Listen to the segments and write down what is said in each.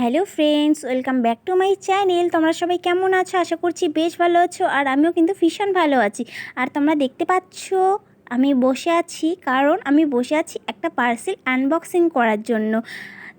Hello friends, welcome back to my channel. তোমরা সবাই কেমন আছো? আশা করছি বেশ ভালো আছো, আর আমিও কিন্তু ভীষণ ভালো আছি। আর তোমরা দেখতে পাচ্ছ আমি বসে আছি, কারণ আমি বসে আছি একটা পার্সেল আনবক্সিং করার জন্য।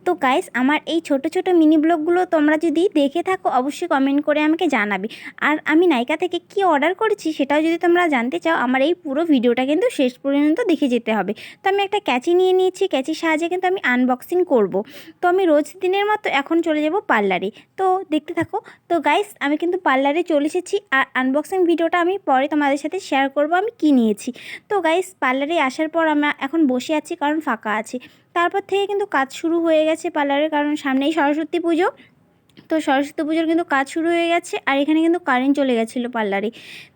তো গাইস, আমার এই ছোট ছোট মিনি ব্লগগুলো তোমরা যদি দেখে থাকো অবশ্যই কমেন্ট করে আমাকে জানাবে। আর আমি নাইকা থেকে কি অর্ডার করেছি সেটাও যদি তোমরা জানতে চাও, আমার এই পুরো ভিডিওটা কিন্তু শেষ পর্যন্ত দেখে যেতে হবে। তো আমি একটা ক্যাচি নিয়ে নিয়েছি, ক্যাচির সাহায্যে কিন্তু আমি আনবক্সিং করব। তো আমি রোজ দিনের মতো এখন চলে যাব পার্লারে, তো দেখতে থাকো। তো গাইস, আমি কিন্তু পার্লারে চলে এসেছি, আর আনবক্সিং ভিডিওটা আমি পরে তোমাদের সাথে শেয়ার করব আমি কি নিয়েছি। তো গাইস, পার্লারে আসার পর আমরা এখন বসে আছি কারণ ফাঁকা আছে। তারপর থেকে কিন্তু কাজ শুরু হয়ে গেছে পার্লারের, কারণ সামনেই সরস্বতী পুজো। তো সরস্বতী পুজোর কিন্তু কাজ শুরু হয়ে গেছে, আর এখানে কিন্তু কারেন্ট চলে গেছিলো পার্লারে,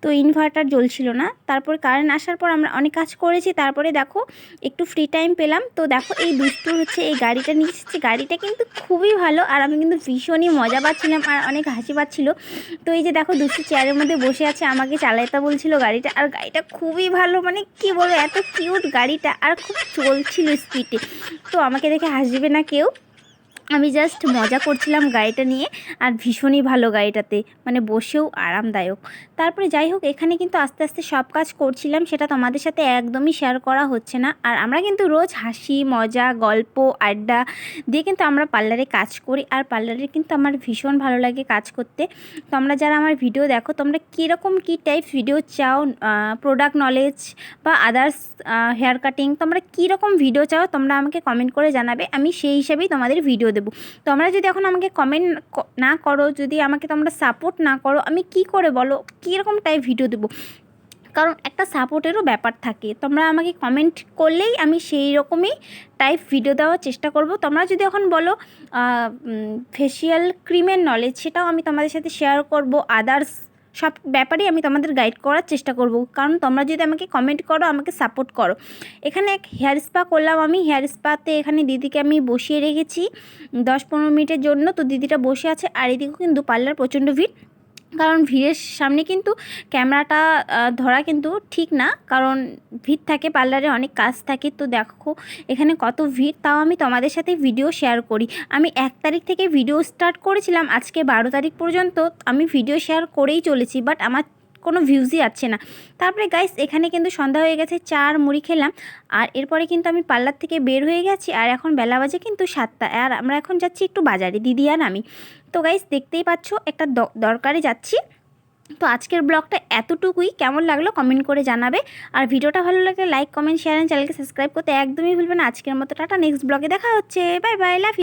তো ইনভার্টার জ্বলছিল না। তারপর কারেন্ট আসার পর আমরা অনেক কাজ করেছি, তারপরে দেখো একটু ফ্রি টাইম পেলাম। তো দেখো এই দুষ্টুর হচ্ছে এই গাড়িটা নিয়ে এসেছি, গাড়িটা কিন্তু খুবই ভালো, আর আমি কিন্তু ভীষণই মজা পাচ্ছিলাম আর অনেক হাসি পাচ্ছিলো। তো এই যে দেখো দুষ্টু চেয়ারের মধ্যে বসে আছে, আমাকে চালাতে বলছিল গাড়িটা, আর গাড়িটা খুবই ভালো, মানে কি বলবো, এত কিউট গাড়িটা, আর খুব চলছিল স্পিডে। তো আমাকে দেখে হাসবে না কেউ, আমি জাস্ট মজা করছিলাম গাড়িটা নিয়ে। আর ভীষণই ভালো গাড়িটাতে, মানে বসেও আরামদায়ক। তারপরে যাই হোক, এখানে কিন্তু আস্তে আস্তে সব কাজ করছিলাম, সেটা তোমাদের সাথে একদমই শেয়ার করা হচ্ছে না। আর আমরা কিন্তু রোজ হাসি মজা গল্প আড্ডা দিয়ে কিন্তু আমরা পার্লারে কাজ করি, আর পার্লারে কিন্তু আমার ভীষণ ভালো লাগে কাজ করতে। তোমরা যারা আমার ভিডিও দেখো, তোমরা কীরকম কী টাইপ ভিডিও চাও, প্রোডাক্ট নলেজ বা আদার্স হেয়ার কাটিং, তোমরা কীরকম ভিডিও চাও তোমরা আমাকে কমেন্ট করে জানাবে, আমি সেই হিসাবেই তোমাদের ভিডিও দেবো। তোমরা যদি এখন আমাকে কমেন্ট না করো, যদি আমাকে তোমরা সাপোর্ট না করো, আমি কি করে বলো কীরকম টাইপ ভিডিও দেবো? কারণ একটা সাপোর্টেরও ব্যাপার থাকে, তোমরা আমাকে কমেন্ট করলেই আমি সেই রকমই টাইপ ভিডিও দেওয়ার চেষ্টা করব। তোমরা যদি এখন বলো ফেসিয়াল ক্রিমের নলেজ, সেটাও আমি তোমাদের সাথে শেয়ার করব, আদার্স সব ব্যাপারেই আমি তোমাদের গাইড করার চেষ্টা করব, কারণ তোমরা যদি আমাকে কমেন্ট করো, আমাকে সাপোর্ট করো। এখানে এক হেয়ার স্পা করলাম আমি, হেয়ার স্পাতে এখানে দিদিকে আমি বসিয়ে রেখেছি 10-15 মিনিটের জন্য। তো দিদিটা বসে আছে, আর এদিকেও কিন্তু পার্লার প্রচণ্ড ভিড়, কারণ ভিড়ের সামনে কিন্তু ক্যামেরাটা ধরা কিন্তু ঠিক না, কারণ ভিড় থাকে পার্লারে, অনেক কাজ থাকে। তো দেখো এখানে কত ভিড়, তাও আমি তোমাদের সাথে ভিডিও শেয়ার করি। আমি 1 তারিখ থেকে ভিডিও স্টার্ট করেছিলাম, আজকে 12 তারিখ পর্যন্ত আমি ভিডিও শেয়ার করেই চলেছি, বাট আমার কোনো ভিউজই আসছে না। তারপরে গাইস, এখানে কিন্তু সন্ধ্যা হয়ে গেছে, চা আর মুড়ি খেলাম, আর এরপরে কিন্তু আমি পার্লার থেকে বের হয়ে গেছি, আর এখন বেলা বাজে কিন্তু 7টা, আর আমরা এখন যাচ্ছি একটু বাজারে, দিদি আর আমি। তো গাইস, দেখতেই পাচ্ছ একটা দরকারে যাচ্ছি। তো আজকের ব্লগটা এতটুকুই, কেমন লাগলো কমেন্ট করে জানাবে। আর ভিডিওটা ভালো লাগলে লাইক কমেন্ট শেয়ার, চ্যানেলকে সাবস্ক্রাইব করতে একদমই ভুলবে না। আজকের মতো টাটা, নেক্সট ব্লগে দেখা হচ্ছে, বাই বাই, লাভ ইউ।